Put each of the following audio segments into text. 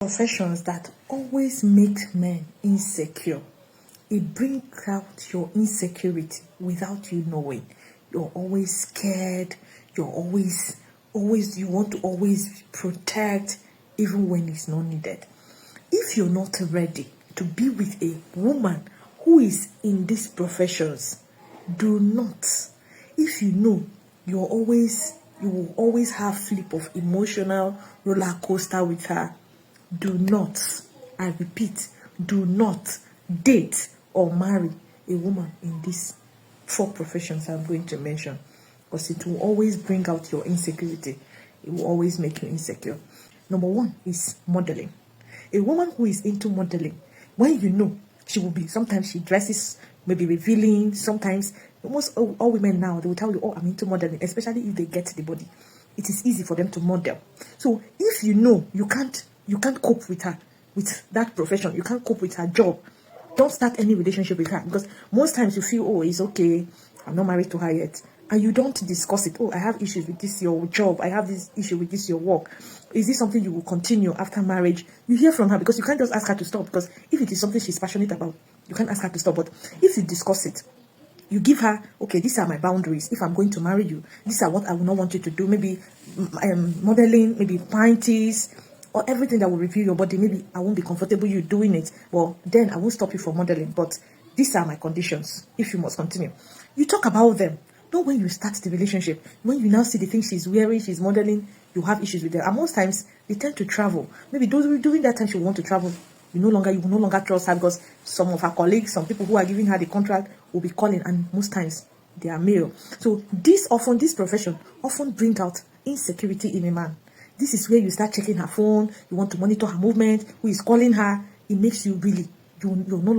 Professions that always make men insecure. It brings out your insecurity without you knowing. You're always scared. You're always, you want to always protect even when it's not needed. If you're not ready to be with a woman who is in these professions, do not. If you know you will always have flip of emotional roller coaster with her, do not, I repeat, do not date or marry a woman in these 4 professions I'm going to mention, because it will always bring out your insecurity. It will always make you insecure. Number 1 is modeling. A woman who is into modeling, when you know she will be, sometimes she dresses maybe revealing, sometimes, almost all women now, they will tell you, oh, I'm into modeling, especially if they get the body. It is easy for them to model. So if you know you can't cope with her, with that profession, you can't cope with her job, don't start any relationship with her, because most times you feel, oh, it's okay, I'm not married to her yet, and you don't discuss it. Oh, I have issues with this your job, I have this issue with this your work. Is this something you will continue after marriage? You hear from her, because you can't just ask her to stop, because if it is something she's passionate about, you can't ask her to stop. But if you discuss it, you give her, okay, these are my boundaries. If I'm going to marry you, these are what I will not want you to do. Maybe modeling, maybe panties, or everything that will reveal your body. Maybe I won't be comfortable you doing it. Well, then I won't stop you from modeling. But these are my conditions if you must continue. You talk about them. Not when you start the relationship. When you now see the things she's wearing, she's modeling, you have issues with them. And most times, they tend to travel. Maybe during that time she will want to travel. You will no longer trust her, because some of her colleagues, some people who are giving her the contract will be calling, and most times they are male. So this profession often bring out insecurity in a man. This is where you start checking her phone, you want to monitor her movement, who is calling her. It makes you really, you're no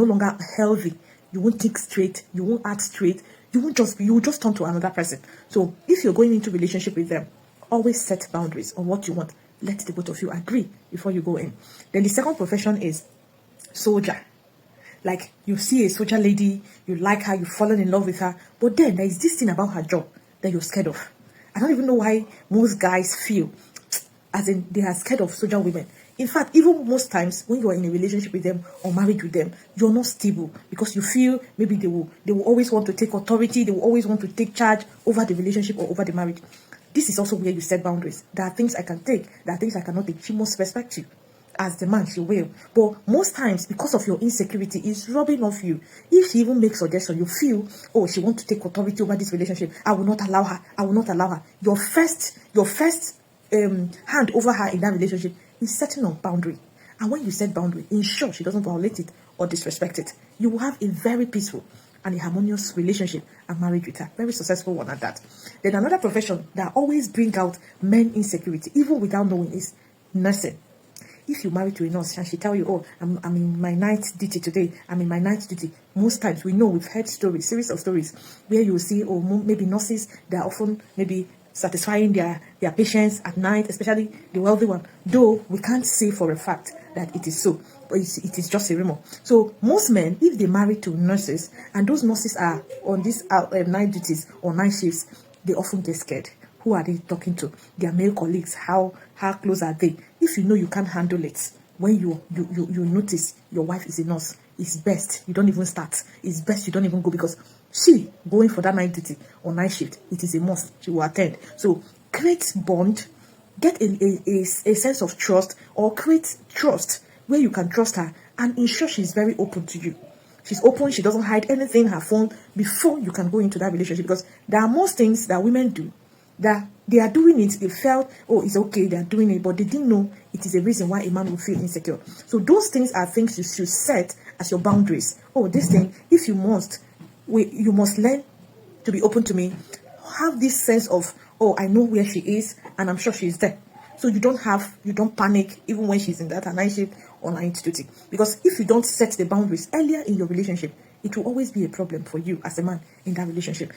longer healthy. You won't think straight, you won't act straight, you will just turn to another person. So if you're going into relationship with them, always set boundaries on what you want. Let the both of you agree before you go in. Then the second profession is soldier. Like, you see a soldier lady, you like her, you've fallen in love with her, but then there is this thing about her job that you're scared of. I don't even know why most guys feel as in they are scared of soldier women. In fact, even most times when you are in a relationship with them or married with them, you're not stable, because you feel maybe they will always want to take authority, they will always want to take charge over the relationship or over the marriage. This is also where you set boundaries. There are things I can take, there are things I cannot take. She must respect you. As the man, she will. But most times, because of your insecurity, it's rubbing off you. If she even makes suggestion, you feel, oh, she wants to take authority over this relationship, I will not allow her. I will not allow her. Your first hand over her in that relationship is setting a boundary. And when you set boundary, ensure she doesn't violate it or disrespect it. You will have a very peaceful and a harmonious relationship and marriage with her. Very successful one at that. Then another profession that always bring out men insecurity, even without knowing, is nursing. If you marry to a nurse and she tell you, oh, I'm in my night duty today, I'm in my night duty. Most times, we know, we've heard stories, series of stories, where you see, oh, maybe nurses, they're often maybe satisfying their patients at night, especially the wealthy one. Though we can't say for a fact that it is so, but it is just a rumor. So most men, if they marry to nurses, and those nurses are on these night duties or night shifts, they often get scared. Who are they talking to? Their male colleagues. How close are they? If you know you can't handle it, when you notice your wife is a nurse, it's best you don't even start. It's best you don't even go, because she going for that night duty or night shift, it is a must. She will attend. So create bond, get a sense of trust, or create trust where you can trust her and ensure she's very open to you. She's open, she doesn't hide anything in her phone before you can go into that relationship, because there are most things that women do that they are doing it, they felt, oh, it's okay, they are doing it, but they didn't know it is a reason why a man will feel insecure. So those things are things you should set as your boundaries. Oh, this thing, if you must learn to be open to me. Have this sense of, oh, I know where she is, and I'm sure she's there. So you don't panic even when she's in that night shift or night duty. Because if you don't set the boundaries earlier in your relationship, it will always be a problem for you as a man in that relationship.